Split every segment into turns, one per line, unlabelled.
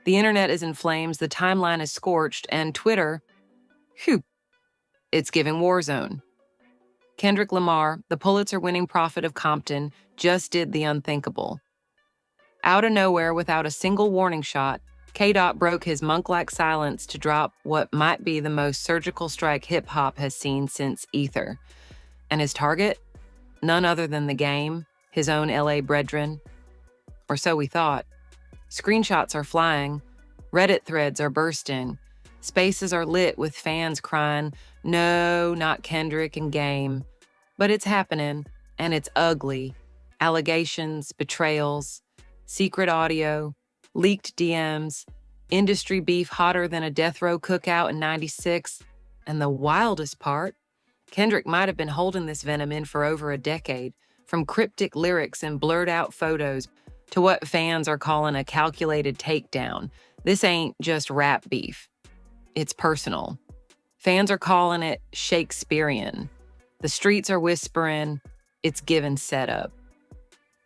The internet is in flames, the timeline is scorched, and Twitter, whew, it's giving war zone. Kendrick Lamar, the Pulitzer-winning prophet of Compton, just did the unthinkable. Out of nowhere, without a single warning shot, K-Dot broke his monk-like silence to drop what might be the most surgical strike hip-hop has seen since Ether. And his target? None other than the Game, his own LA brethren. Or so we thought. Screenshots are flying. Reddit threads are bursting. Spaces are lit with fans crying, "No, not Kendrick and Game." But it's happening, and it's ugly. Allegations, betrayals, secret audio, leaked DMs, industry beef hotter than a death row cookout in '96. And the wildest part, Kendrick might have been holding this venom in for over a decade, from cryptic lyrics and blurred-out photos to what fans are calling a calculated takedown. This ain't just rap beef. It's personal. Fans are calling it Shakespearean. The streets are whispering, it's given setup.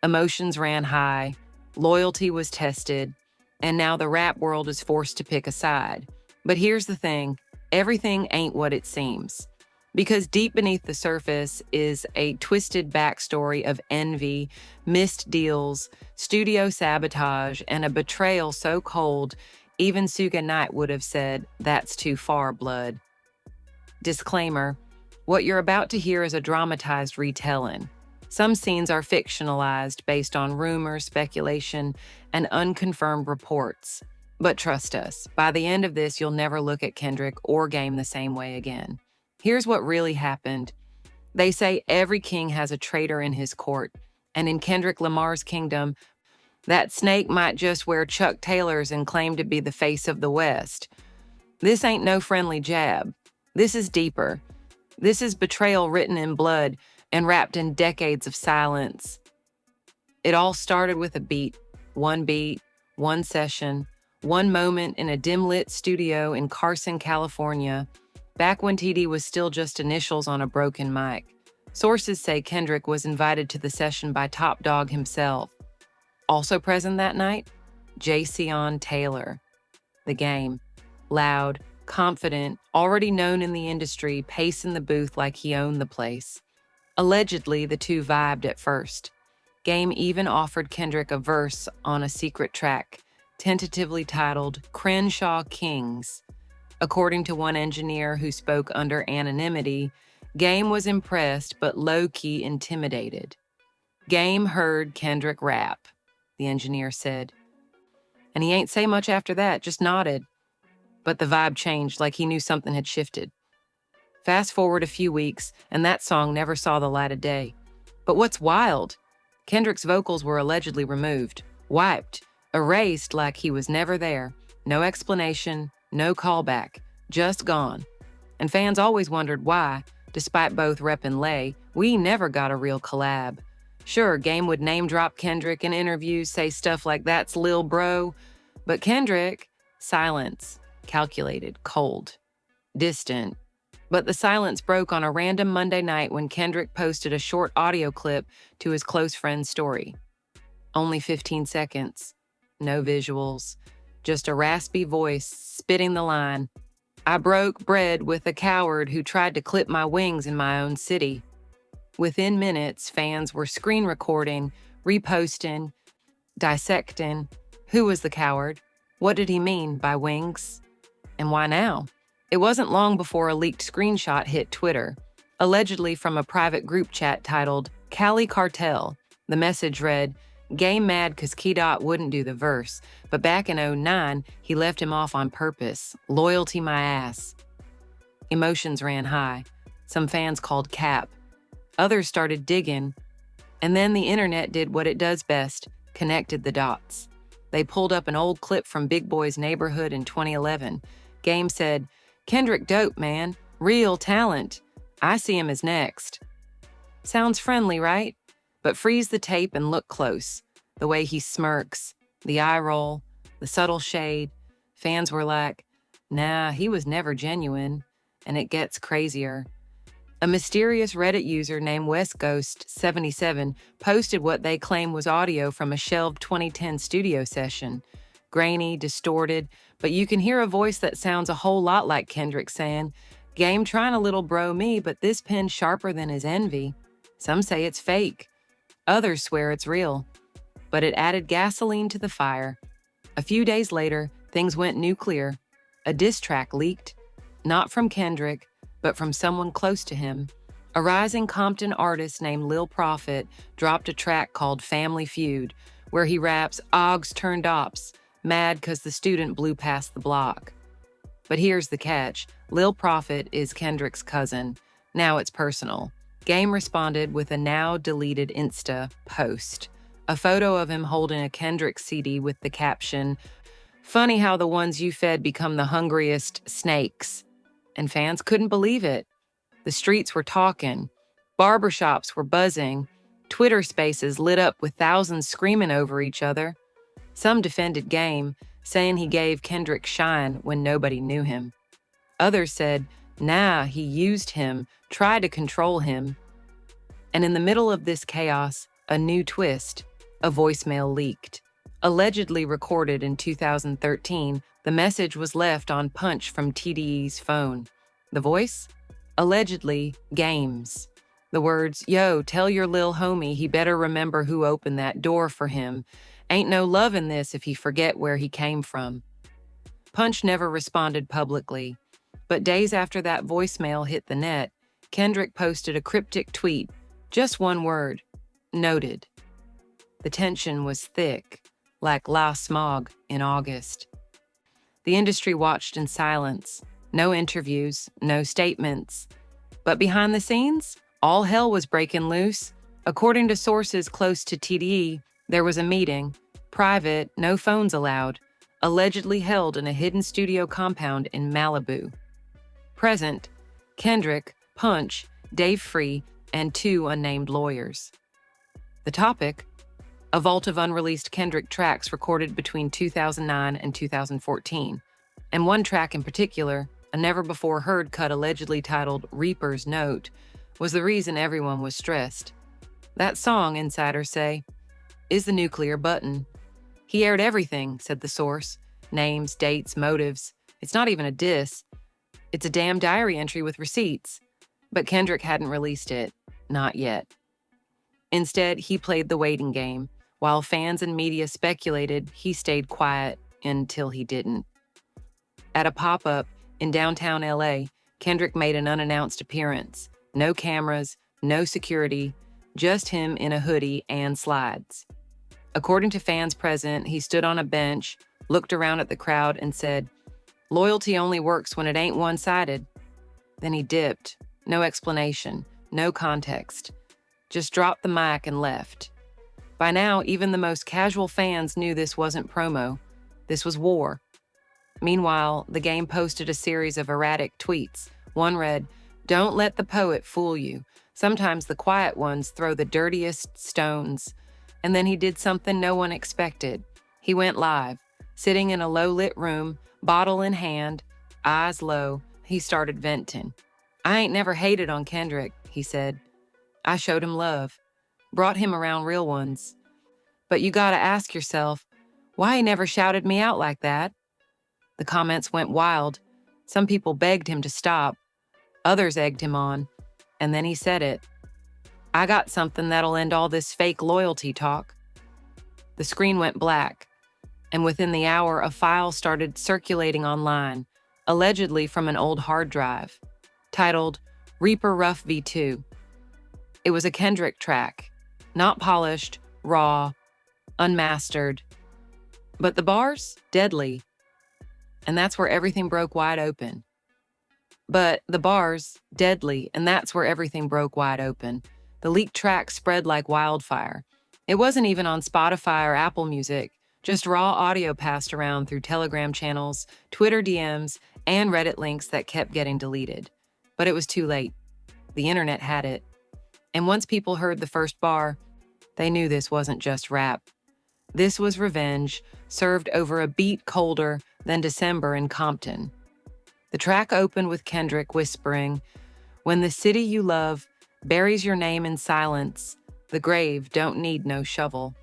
Emotions ran high, loyalty was tested, and now the rap world is forced to pick a side. But here's the thing, everything ain't what it seems. Because deep beneath the surface is a twisted backstory of envy, missed deals, studio sabotage, and a betrayal so cold, even Suge Knight would have said, "That's too far, blood." Disclaimer, what you're about to hear is a dramatized retelling. Some scenes are fictionalized based on rumors, speculation, and unconfirmed reports. But trust us, by the end of this, you'll never look at Kendrick or Game the same way again. Here's what really happened. They say every king has a traitor in his court, and in Kendrick Lamar's kingdom, that snake might just wear Chuck Taylors and claim to be the face of the West. This ain't no friendly jab. This is deeper. This is betrayal written in blood and wrapped in decades of silence. It all started with a beat, one session, one moment in a dim-lit studio in Carson, California, back when TD was still just initials on a broken mic. Sources say Kendrick was invited to the session by Top Dog himself. Also present that night, Jayceon Taylor. The Game. Loud, confident, already known in the industry, pacing the booth like he owned the place. Allegedly, the two vibed at first. Game even offered Kendrick a verse on a secret track, tentatively titled Crenshaw Kings. According to one engineer who spoke under anonymity, Game was impressed but low-key intimidated. Game heard Kendrick rap, the engineer said. And he ain't say much after that, just nodded. But the vibe changed like he knew something had shifted. Fast forward a few weeks, and that song never saw the light of day. But what's wild? Kendrick's vocals were allegedly removed, wiped, erased like he was never there. No explanation, no callback, just gone. And fans always wondered why, despite both rep and lay, we never got a real collab. Sure, Game would name drop Kendrick in interviews, say stuff like "that's Lil Bro," but Kendrick, silence, calculated, cold, distant. But the silence broke on a random Monday night when Kendrick posted a short audio clip to his close friend's story. Only 15 seconds, no visuals, just a raspy voice spitting the line, "I broke bread with a coward who tried to clip my wings in my own city." Within minutes, fans were screen recording, reposting, dissecting. Who was the coward? What did he mean by wings? And why now? It wasn't long before a leaked screenshot hit Twitter, allegedly from a private group chat titled Cali Cartel. The message read, "Game mad 'cause K-Dot wouldn't do the verse, but back in '09, he left him off on purpose. Loyalty my ass." Emotions ran high. Some fans called cap. Others started digging. And then the internet did what it does best, connected the dots. They pulled up an old clip from Big Boy's neighborhood in 2011. Game said, "Kendrick dope, man. Real talent. I see him as next." Sounds friendly, right? But freeze the tape and look close. The way he smirks, the eye roll, the subtle shade. Fans were like, nah, he was never genuine. And it gets crazier. A mysterious Reddit user named WestGhost77 posted what they claim was audio from a shelved 2010 studio session. grainy, distorted, but you can hear a voice that sounds a whole lot like Kendrick saying, "Game trying a little bro me, but this pen's sharper than his envy." Some say it's fake. Others swear it's real. But it added gasoline to the fire. A few days later, things went nuclear. A diss track leaked, not from Kendrick, but from someone close to him. A rising Compton artist named Lil Prophet dropped a track called Family Feud, where he raps, "Ogs turned ops, mad 'cause the student blew past the block." But here's the catch. Lil Prophet is Kendrick's cousin. Now it's personal. Game responded with a now-deleted Insta post. A photo of him holding a Kendrick CD with the caption, "Funny how the ones you fed become the hungriest snakes." And fans couldn't believe it. The streets were talking. Barbershops were buzzing. Twitter spaces lit up with thousands screaming over each other. Some defended Game, saying he gave Kendrick shine when nobody knew him. Others said, nah, he used him, tried to control him. And in the middle of this chaos, a new twist. A voicemail leaked. Allegedly recorded in 2013, the message was left on Punch from TDE's phone. The voice? Allegedly, Game's. The words, "Yo, tell your lil homie he better remember who opened that door for him. Ain't no love in this if he forget where he came from." Punch never responded publicly, but days after that voicemail hit the net, Kendrick posted a cryptic tweet, just one word, "Noted." The tension was thick, like La Smog in August. The industry watched in silence. No interviews, no statements. But behind the scenes, all hell was breaking loose. According to sources close to TDE, there was a meeting, private, no phones allowed, allegedly held in a hidden studio compound in Malibu. Present, Kendrick, Punch, Dave Free, and 2 unnamed lawyers. The topic? A vault of unreleased Kendrick tracks recorded between 2009 and 2014, and one track in particular, a never-before-heard cut allegedly titled Reaper's Note, was the reason everyone was stressed. That song, insiders say, is the nuclear button. He aired everything, said the source. Names, dates, motives. It's not even a diss. It's a damn diary entry with receipts. But Kendrick hadn't released it. Not yet. Instead, he played the waiting game. While fans and media speculated, he stayed quiet until he didn't. At a pop-up in downtown LA, Kendrick made an unannounced appearance. No cameras, no security, just him in a hoodie and slides. According to fans present, he stood on a bench, looked around at the crowd, and said, "Loyalty only works when it ain't one-sided." Then he dipped. No explanation, no context. Just dropped the mic and left. By now, even the most casual fans knew this wasn't promo. This was war. Meanwhile, the Game posted a series of erratic tweets. One read, "Don't let the poet fool you. Sometimes the quiet ones throw the dirtiest stones." And then he did something no one expected. He went live, sitting in a low-lit room, bottle in hand, eyes low. He started venting. "I ain't never hated on Kendrick," he said. "I showed him love. Brought him around real ones. But you gotta ask yourself, why he never shouted me out like that?" The comments went wild. Some people begged him to stop. Others egged him on. And then he said it. "I got something that'll end all this fake loyalty talk." The screen went black, and within the hour, a file started circulating online, allegedly from an old hard drive, titled Reaper Rough V2. It was a Kendrick track, not polished, raw, unmastered. But the bars, deadly. And that's where everything broke wide open. The leaked track spread like wildfire. It wasn't even on Spotify or Apple Music, just raw audio passed around through Telegram channels, Twitter DMs, and Reddit links that kept getting deleted. But it was too late. The internet had it. And once people heard the first bar, they knew this wasn't just rap. This was revenge, served over a beat colder than December in Compton. The track opened with Kendrick whispering, "When the city you love buries your name in silence, the grave don't need no shovel."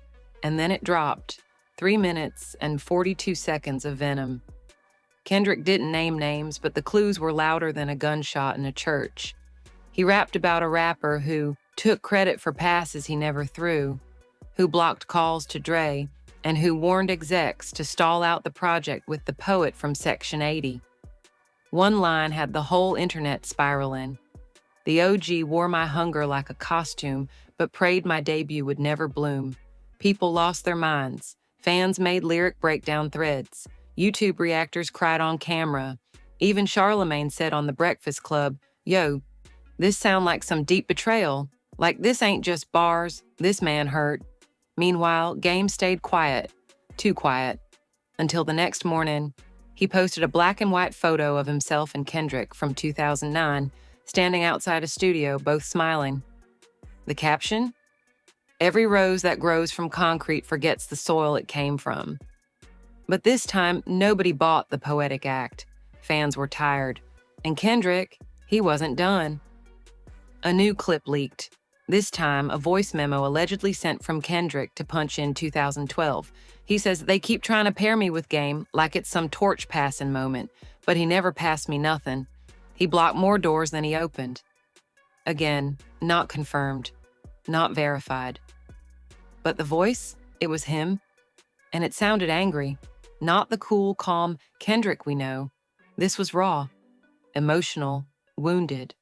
And then it dropped, 3 minutes and 42 seconds of venom. Kendrick didn't name names, but the clues were louder than a gunshot in a church. He rapped about a rapper who took credit for passes he never threw, who blocked calls to Dre, and who warned execs to stall out the project with the poet from Section 80. One line had the whole internet spiraling. The OG wore my hunger like a costume, but prayed my debut would never bloom. People lost their minds. Fans made lyric breakdown threads. YouTube reactors cried on camera. Even Charlemagne said on The Breakfast Club, "Yo, this sound like some deep betrayal. Like this ain't just bars, this man hurt." Meanwhile, Game stayed quiet. Too quiet. Until the next morning, he posted a black and white photo of himself and Kendrick from 2009, standing outside a studio, both smiling. The caption? "Every rose that grows from concrete forgets the soil it came from." But this time, nobody bought the poetic act. Fans were tired. And Kendrick, he wasn't done. A new clip leaked. This time, a voice memo allegedly sent from Kendrick to Punch in 2012. He says, "They keep trying to pair me with Game like it's some torch passing moment, but he never passed me nothing. He blocked more doors than he opened." Again, not confirmed, not verified. But the voice, it was him, and it sounded angry. Not the cool, calm Kendrick we know. This was raw, emotional, wounded.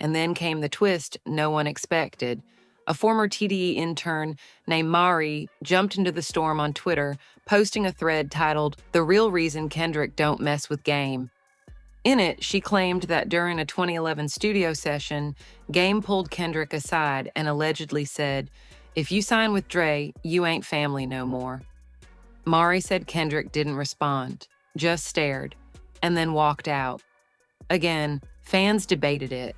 And then came the twist no one expected. A former TDE intern named Mari jumped into the storm on Twitter, posting a thread titled, "The Real Reason Kendrick Don't Mess with Game." In it, she claimed that during a 2011 studio session, Game pulled Kendrick aside and allegedly said, "If you sign with Dre, you ain't family no more." Mari said Kendrick didn't respond, just stared, and then walked out. Again, fans debated it.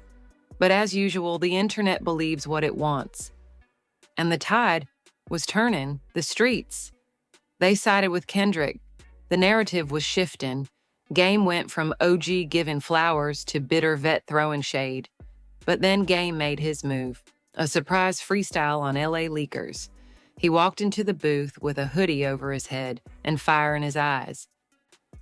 But as usual, the internet believes what it wants. And the tide was turning, the streets. They sided with Kendrick. The narrative was shifting. Game went from OG giving flowers to bitter vet throwing shade. But then Game made his move, a surprise freestyle on LA Leakers. He walked into the booth with a hoodie over his head and fire in his eyes.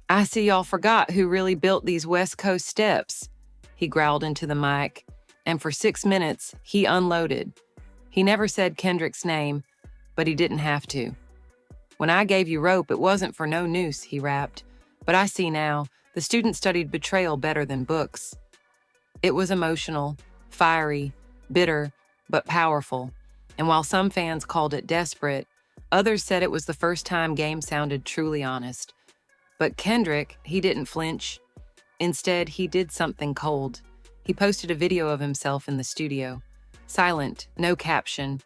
"I see y'all forgot who really built these West Coast steps," he growled into the mic. And for 6 minutes, he unloaded. He never said Kendrick's name, but he didn't have to. "When I gave you rope, it wasn't for no noose," he rapped. "But I see now, the student studied betrayal better than books." It was emotional, fiery, bitter, but powerful. And while some fans called it desperate, others said it was the first time Game sounded truly honest. But Kendrick, he didn't flinch. Instead, he did something cold. He posted a video of himself in the studio. Silent, no caption,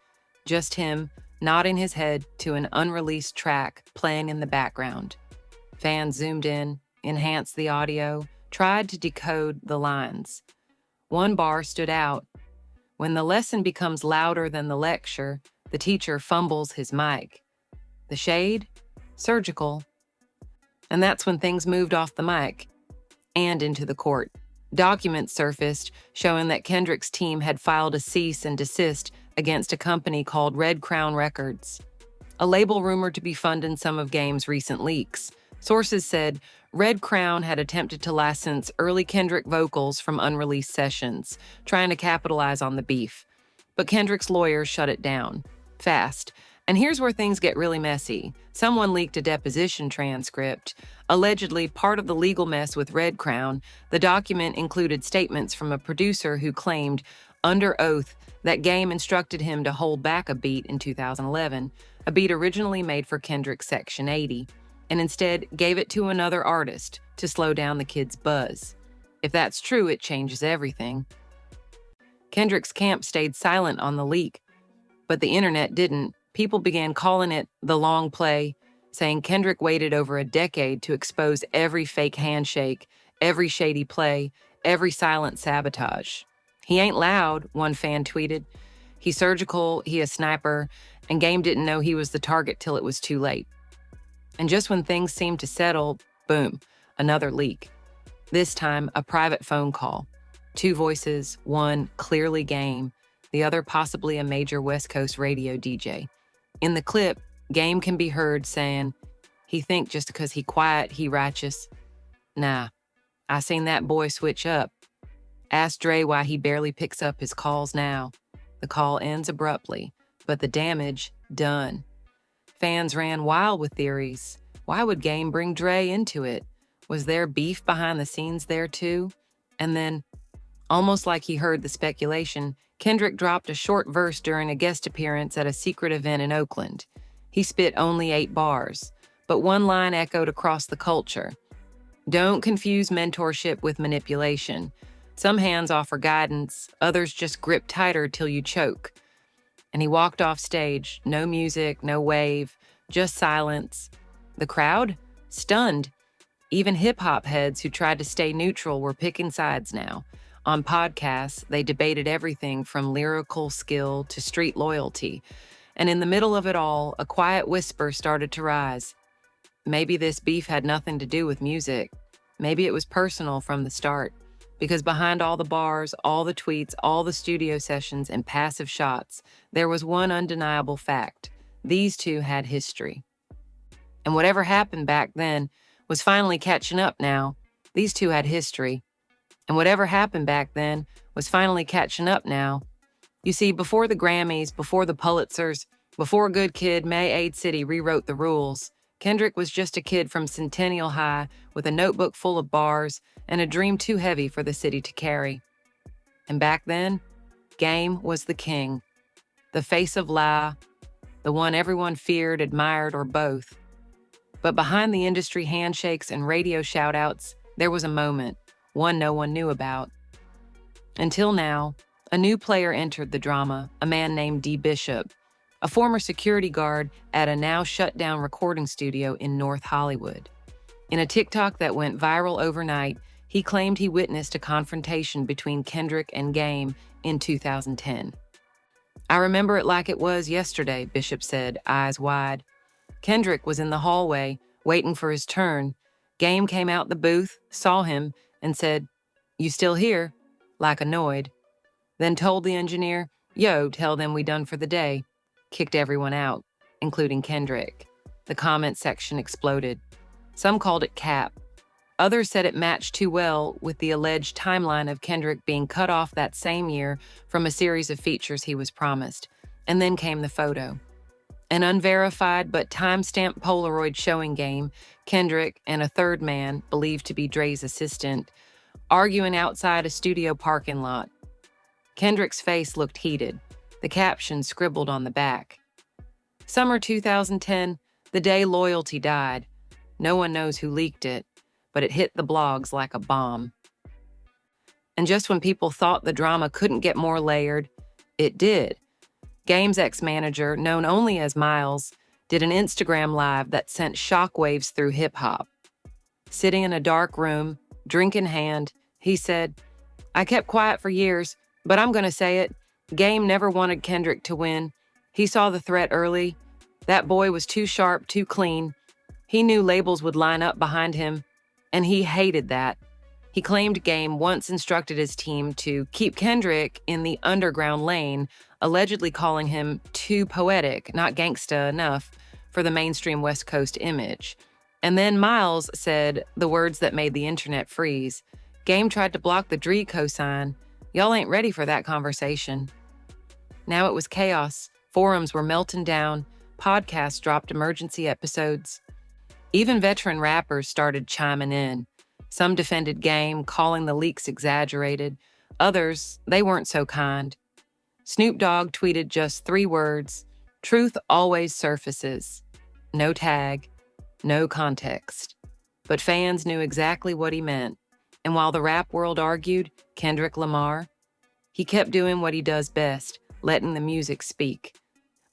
just him nodding his head to an unreleased track playing in the background. Fans zoomed in, enhanced the audio, tried to decode the lines. One bar stood out. "When the lesson becomes louder than the lecture, the teacher fumbles his mic. The shade? Surgical." And that's when things moved off the mic and into the court. Documents surfaced showing that Kendrick's team had filed a cease and desist against a company called Red Crown Records, a label rumored to be funding some of Game's recent leaks. Sources said Red Crown had attempted to license early Kendrick vocals from unreleased sessions, trying to capitalize on the beef. But Kendrick's lawyers shut it down. Fast. And here's where things get really messy. Someone leaked a deposition transcript. Allegedly, part of the legal mess with Red Crown, the document included statements from a producer who claimed, under oath, that Game instructed him to hold back a beat in 2011, a beat originally made for Kendrick's Section 80, and instead gave it to another artist to slow down the kid's buzz. If that's true, it changes everything. Kendrick's camp stayed silent on the leak, but the internet didn't. People began calling it the long play, saying Kendrick waited over a decade to expose every fake handshake, every shady play, every silent sabotage. "He ain't loud," one fan tweeted. "He's surgical, he a sniper, and Game didn't know he was the target till it was too late." And just when things seemed to settle, boom, another leak. This time, a private phone call. 2 voices, one clearly Game, the other possibly a major West Coast radio DJ. In the clip, Game can be heard saying, "He think just because he quiet, he righteous. Nah, I seen that boy switch up. Ask Dre why he barely picks up his calls now." The call ends abruptly, but the damage done. Fans ran wild with theories. Why would Game bring Dre into it? Was there beef behind the scenes there too? And then, almost like he heard the speculation, Kendrick dropped a short verse during a guest appearance at a secret event in Oakland. He spit only 8 bars, but one line echoed across the culture. Don't confuse mentorship with manipulation. Some hands offer guidance, others just grip tighter till you choke. And he walked off stage, no music, no wave, just silence. The crowd? Stunned. Even hip-hop heads who tried to stay neutral were picking sides now. On podcasts, they debated everything from lyrical skill to street loyalty. And in the middle of it all, a quiet whisper started to rise. Maybe this beef had nothing to do with music. Maybe it was personal from the start. Because behind all the bars, all the tweets, all the studio sessions, and passive shots, there was one undeniable fact. These two had history. And whatever happened back then was finally catching up now. These two had history. And whatever happened back then was finally catching up now. You see, before the Grammys, before the Pulitzers, before Good Kid, May Aid City rewrote the rules, Kendrick was just a kid from Centennial High with a notebook full of bars and a dream too heavy for the city to carry. And back then, Game was the king, the face of lie, the one everyone feared, admired, or both. But behind the industry handshakes and radio shout-outs, there was a moment, one no one knew about. Until now, a new player entered the drama, a man named D. Bishop, a former security guard at a now shut-down recording studio in North Hollywood. In a TikTok that went viral overnight, he claimed he witnessed a confrontation between Kendrick and Game in 2010. "I remember it like it was yesterday," Bishop said, eyes wide. Kendrick was in the hallway, waiting for his turn. Game came out the booth, saw him, and said, "You still here?" like annoyed. Then told the engineer, "Yo, tell them we done for the day." Kicked everyone out, including Kendrick. The comment section exploded. Some called it cap. Others said it matched too well with the alleged timeline of Kendrick being cut off that same year from a series of features he was promised. And then came the photo. An unverified but time-stamped Polaroid showing Game, Kendrick and a third man, believed to be Dre's assistant, arguing outside a studio parking lot. Kendrick's face looked heated, the caption scribbled on the back. Summer 2010, the day loyalty died. No one knows who leaked it, but it hit the blogs like a bomb. And just when people thought the drama couldn't get more layered, it did. Game's ex-manager, known only as Miles, did an Instagram live that sent shockwaves through hip-hop. Sitting in a dark room, drink in hand, he said, "I kept quiet for years, but I'm gonna say it. Game never wanted Kendrick to win. He saw the threat early. That boy was too sharp, too clean. He knew labels would line up behind him, and he hated that." He claimed Game once instructed his team to keep Kendrick in the underground lane, allegedly calling him too poetic, not gangsta enough, for the mainstream West Coast image. And then Miles said the words that made the internet freeze. Game tried to block the Dre cosign. Y'all ain't ready for that conversation. Now it was chaos. Forums were melting down. Podcasts dropped emergency episodes. Even veteran rappers started chiming in. Some defended Game, calling the leaks exaggerated. Others, they weren't so kind. Snoop Dogg tweeted just 3 words, "Truth always surfaces." No tag, no context. But fans knew exactly what he meant. And while the rap world argued, Kendrick Lamar, he kept doing what he does best, letting the music speak.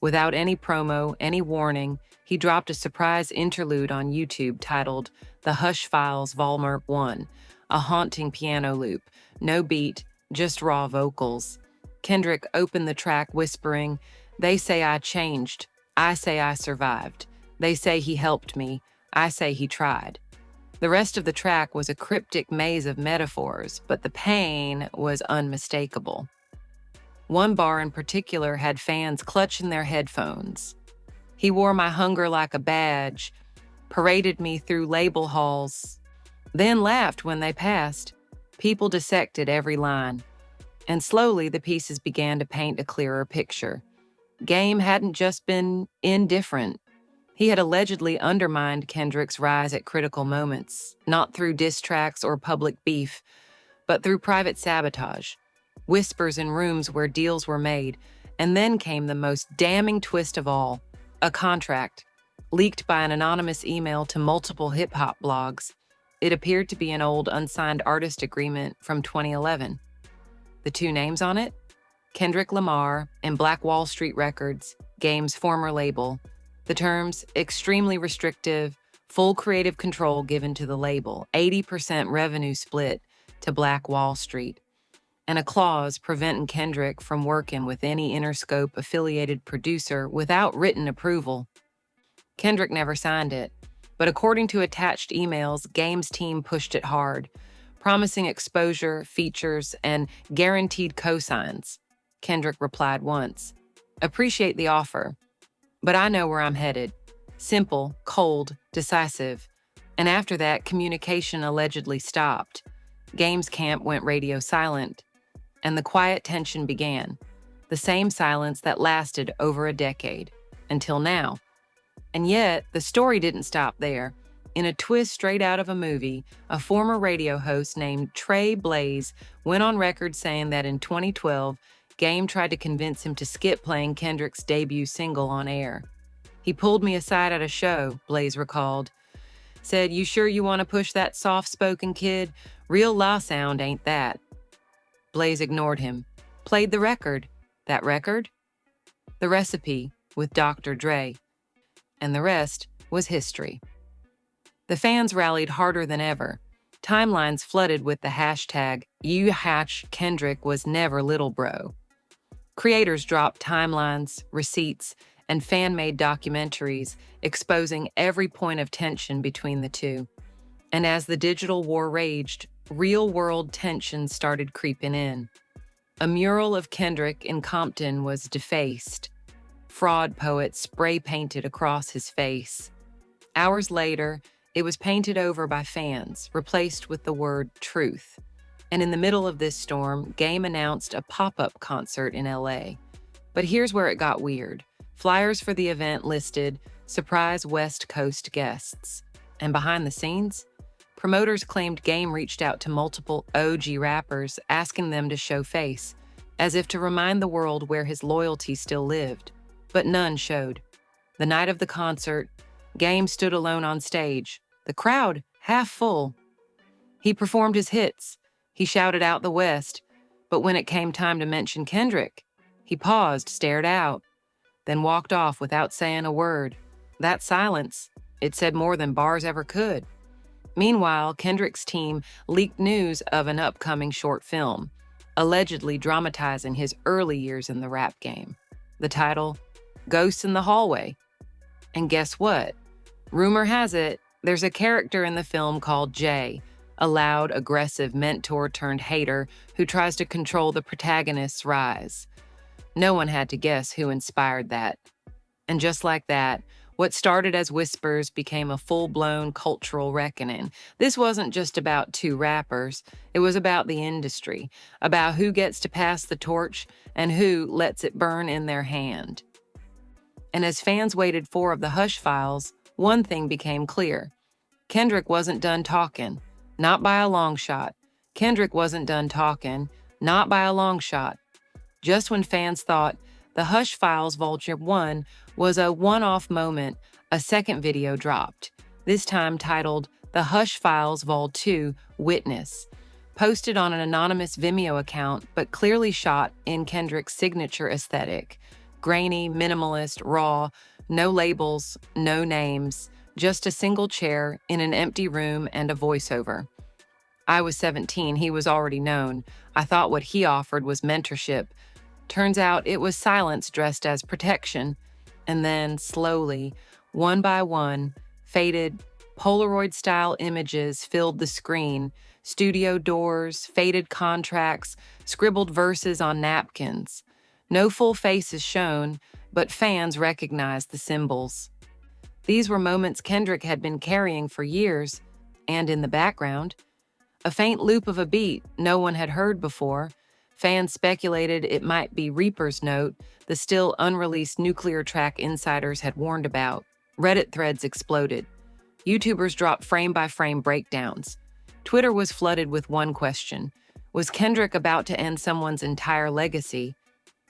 Without any promo, any warning, he dropped a surprise interlude on YouTube titled The Hush Files Vol. 1, a haunting piano loop, no beat, just raw vocals. Kendrick opened the track whispering, "They say I changed. I say I survived. They say he helped me. I say he tried." The rest of the track was a cryptic maze of metaphors, but the pain was unmistakable. One bar in particular had fans clutching their headphones. He wore my hunger like a badge, paraded me through label halls, then laughed when they passed. People dissected every line, and slowly the pieces began to paint a clearer picture. Game hadn't just been indifferent. He had allegedly undermined Kendrick's rise at critical moments, not through diss tracks or public beef, but through private sabotage, whispers in rooms where deals were made, and then came the most damning twist of all, a contract, leaked by an anonymous email to multiple hip-hop blogs. It appeared to be an old unsigned artist agreement from 2011. The two names on it? Kendrick Lamar and Black Wall Street Records, Game's former label. The terms, extremely restrictive, full creative control given to the label, 80% revenue split to Black Wall Street, and a clause preventing Kendrick from working with any Interscope-affiliated producer without written approval. Kendrick never signed it, but according to attached emails, Game's team pushed it hard, promising exposure, features, and guaranteed cosigns. Kendrick replied once, "Appreciate the offer, but I know where I'm headed." Simple, cold, decisive. And after that, communication allegedly stopped. Game's camp went radio silent, and the quiet tension began. The same silence that lasted over a decade, until now. And yet, the story didn't stop there. In a twist straight out of a movie, a former radio host named Trey Blaze went on record saying that in 2012, Game tried to convince him to skip playing Kendrick's debut single on air. "He pulled me aside at a show," Blaze recalled. "Said, 'You sure you want to push that soft-spoken kid? Real La Sound ain't that.'" Blaze ignored him. Played the record. That record? The Recipe with Dr. Dre. And the rest was history. The fans rallied harder than ever. Timelines flooded with the hashtag #YouHatchKendrick was never little bro. Creators dropped timelines, receipts, and fan-made documentaries exposing every point of tension between the two. And as the digital war raged, real-world tension started creeping in. A mural of Kendrick in Compton was defaced. Fraud poets spray-painted across his face. Hours later, it was painted over by fans, replaced with the word truth. And in the middle of this storm, Game announced a pop-up concert in LA. But here's where it got weird. Flyers for the event listed surprise West Coast guests. And behind the scenes, promoters claimed Game reached out to multiple OG rappers, asking them to show face, as if to remind the world where his loyalty still lived. But none showed. The night of the concert, Game stood alone on stage, the crowd half full. He performed his hits. He shouted out the West. But when it came time to mention Kendrick, he paused, stared out, then walked off without saying a word. That silence, it said more than bars ever could. Meanwhile, Kendrick's team leaked news of an upcoming short film, allegedly dramatizing his early years in the rap game. The title, Ghosts in the Hallway. And guess what? Rumor has it, there's a character in the film called Jay, a loud, aggressive mentor-turned-hater who tries to control the protagonist's rise. No one had to guess who inspired that. And just like that, what started as whispers became a full-blown cultural reckoning. This wasn't just about two rappers. It was about the industry, about who gets to pass the torch and who lets it burn in their hand. And as fans waited for of the Hush Files, one thing became clear. Kendrick wasn't done talking, not by a long shot. Kendrick wasn't done talking, not by a long shot. Just when fans thought the Hush Files Vulture 1 was a one-off moment, a second video dropped, this time titled The Hush Files Vol 2 Witness, posted on an anonymous Vimeo account but clearly shot in Kendrick's signature aesthetic. Grainy, minimalist, raw, no labels, no names, just a single chair in an empty room and a voiceover. I was 17, he was already known. I thought what he offered was mentorship. Turns out it was silence dressed as protection. And then, slowly, one by one, faded, Polaroid-style images filled the screen, studio doors, faded contracts, scribbled verses on napkins. No full faces shown, but fans recognized the symbols. These were moments Kendrick had been carrying for years, and in the background, a faint loop of a beat no one had heard before. Fans speculated it might be Reaper's Note, the still unreleased nuclear track insiders had warned about. Reddit threads exploded. YouTubers dropped frame-by-frame breakdowns. Twitter was flooded with one question: was Kendrick about to end someone's entire legacy?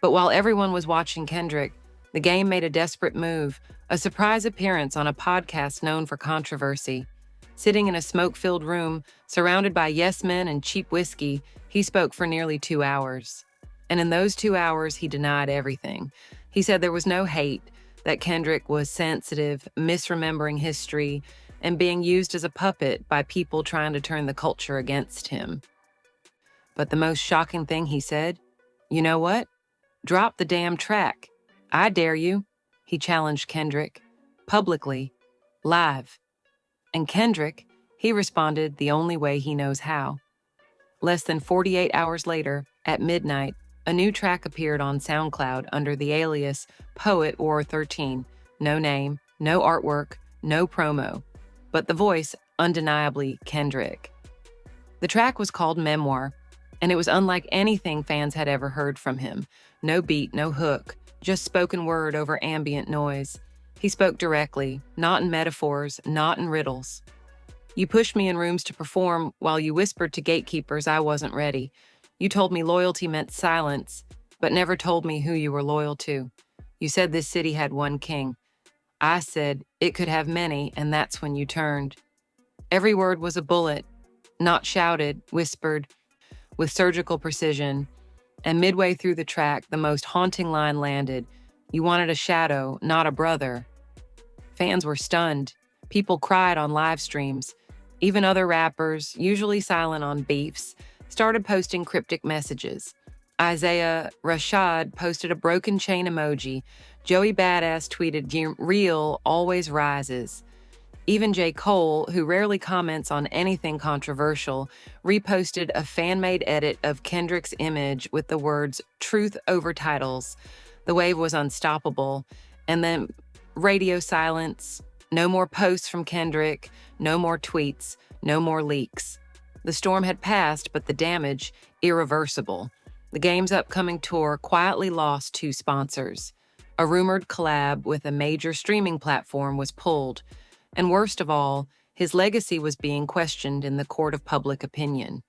But while everyone was watching Kendrick, the game made a desperate move, a surprise appearance on a podcast known for controversy. Sitting in a smoke-filled room, surrounded by yes-men and cheap whiskey, he spoke for nearly 2 hours. And in those 2 hours, he denied everything. He said there was no hate, that Kendrick was sensitive, misremembering history, and being used as a puppet by people trying to turn the culture against him. But the most shocking thing he said, "You know what? Drop the damn track. I dare you." He challenged Kendrick, publicly, live. And Kendrick, he responded the only way he knows how. Less than 48 hours later, at midnight, a new track appeared on SoundCloud under the alias Poet War 13. No name, no artwork, no promo, but the voice, undeniably Kendrick. The track was called Memoir, and it was unlike anything fans had ever heard from him. No beat, no hook, just spoken word over ambient noise. He spoke directly, not in metaphors, not in riddles. "You pushed me in rooms to perform while you whispered to gatekeepers I wasn't ready. You told me loyalty meant silence, but never told me who you were loyal to. You said this city had one king. I said it could have many, and that's when you turned." Every word was a bullet, not shouted, whispered, with surgical precision. And midway through the track, the most haunting line landed: "You wanted a shadow, not a brother." Fans were stunned. People cried on live streams. Even other rappers, usually silent on beefs, started posting cryptic messages. Isaiah Rashad posted a broken chain emoji. Joey Badass tweeted, "Real always rises." Even J. Cole, who rarely comments on anything controversial, reposted a fan-made edit of Kendrick's image with the words "Truth" over titles. The wave was unstoppable. And then radio silence, no more posts from Kendrick, no more tweets, no more leaks. The storm had passed, but the damage, irreversible. The game's upcoming tour quietly lost 2 sponsors. A rumored collab with a major streaming platform was pulled. And worst of all, his legacy was being questioned in the court of public opinion.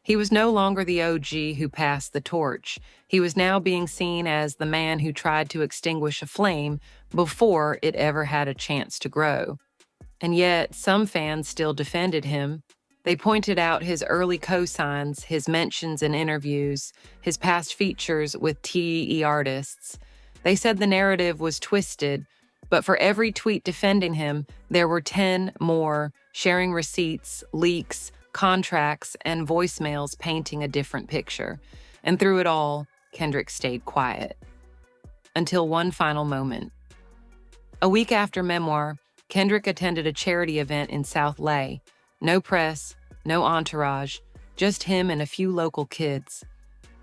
He was no longer the OG who passed the torch. He was now being seen as the man who tried to extinguish a flame before it ever had a chance to grow. And yet, some fans still defended him. They pointed out his early cosigns, his mentions in interviews, his past features with TEE artists. They said the narrative was twisted, but for every tweet defending him, there were 10 more, sharing receipts, leaks, contracts, and voicemails painting a different picture. And through it all, Kendrick stayed quiet. Until one final moment. A week after Memoir, Kendrick attended a charity event in South Lay. No press, no entourage, just him and a few local kids.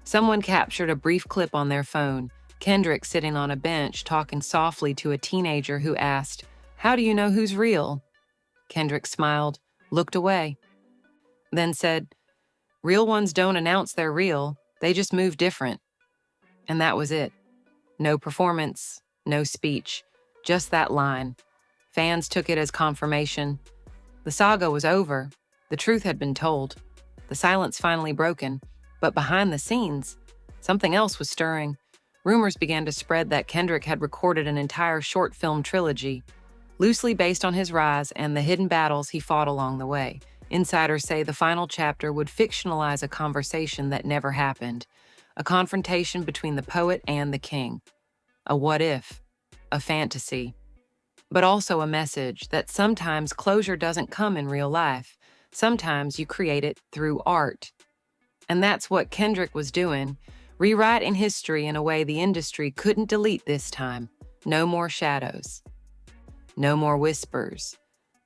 Someone captured a brief clip on their phone, Kendrick sitting on a bench talking softly to a teenager who asked, "How do you know who's real?" Kendrick smiled, looked away, then said, "Real ones don't announce they're real, they just move different." And that was it. No performance, no speech, just that line. Fans took it as confirmation. The saga was over. The truth had been told. The silence finally broken. But behind the scenes, something else was stirring. Rumors began to spread that Kendrick had recorded an entire short film trilogy, loosely based on his rise and the hidden battles he fought along the way. Insiders say the final chapter would fictionalize a conversation that never happened, a confrontation between the poet and the king. A what if, a fantasy, but also a message that sometimes closure doesn't come in real life. Sometimes you create it through art. And that's what Kendrick was doing, rewriting history in a way the industry couldn't delete this time. No more shadows. No more whispers.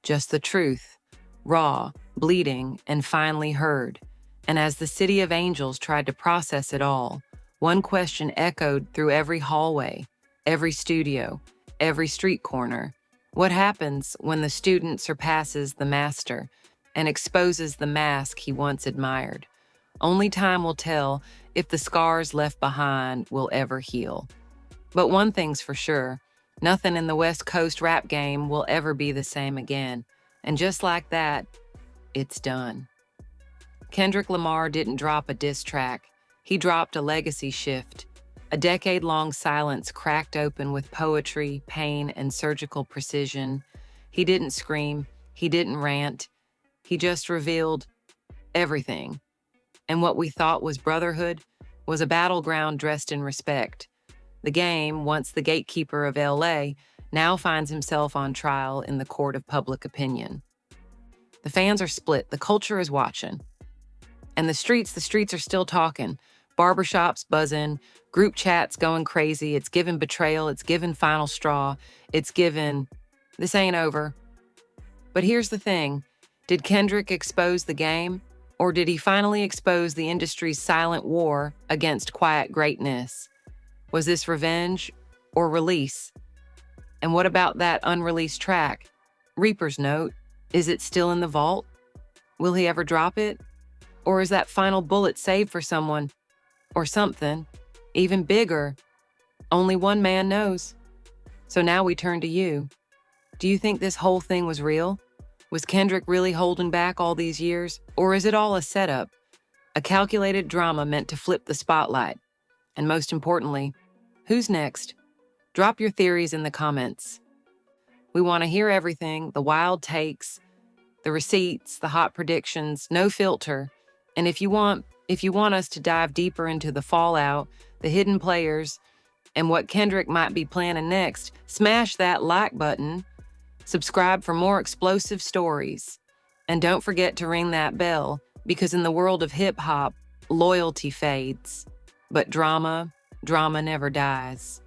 Just the truth, raw, bleeding, and finally heard. And as the City of Angels tried to process it all, one question echoed through every hallway. every studio, every street corner. What happens when the student surpasses the master and exposes the mask he once admired? Only time will tell if the scars left behind will ever heal. But one thing's for sure, nothing in the West Coast rap game will ever be the same again. And just like that, it's done. Kendrick Lamar didn't drop a diss track. He dropped a legacy shift. A decade-long silence cracked open with poetry, pain, and surgical precision. He didn't scream. He didn't rant. He just revealed everything. And what we thought was brotherhood was a battleground dressed in respect. The game, once the gatekeeper of LA, now finds himself on trial in the court of public opinion. The fans are split. The culture is watching. And the streets are still talking. Barbershops buzzing, group chats going crazy. It's given betrayal. It's given final straw. It's given, this ain't over. But here's the thing. Did Kendrick expose the game? Or did he finally expose the industry's silent war against quiet greatness? Was this revenge or release? And what about that unreleased track? Reaper's Note. Is it still in the vault? Will he ever drop it? Or is that final bullet saved for someone or something even bigger? Only one man knows. So now we turn to you. Do you think this whole thing was real? Was Kendrick really holding back all these years? Or is it all a setup? A calculated drama meant to flip the spotlight? And most importantly, who's next? Drop your theories in the comments. We want to hear everything, the wild takes, the receipts, the hot predictions, no filter. And if you want us to dive deeper into the fallout, the hidden players, and what Kendrick might be planning next, smash that like button, subscribe for more explosive stories, and don't forget to ring that bell, because in the world of hip-hop, loyalty fades, but drama never dies.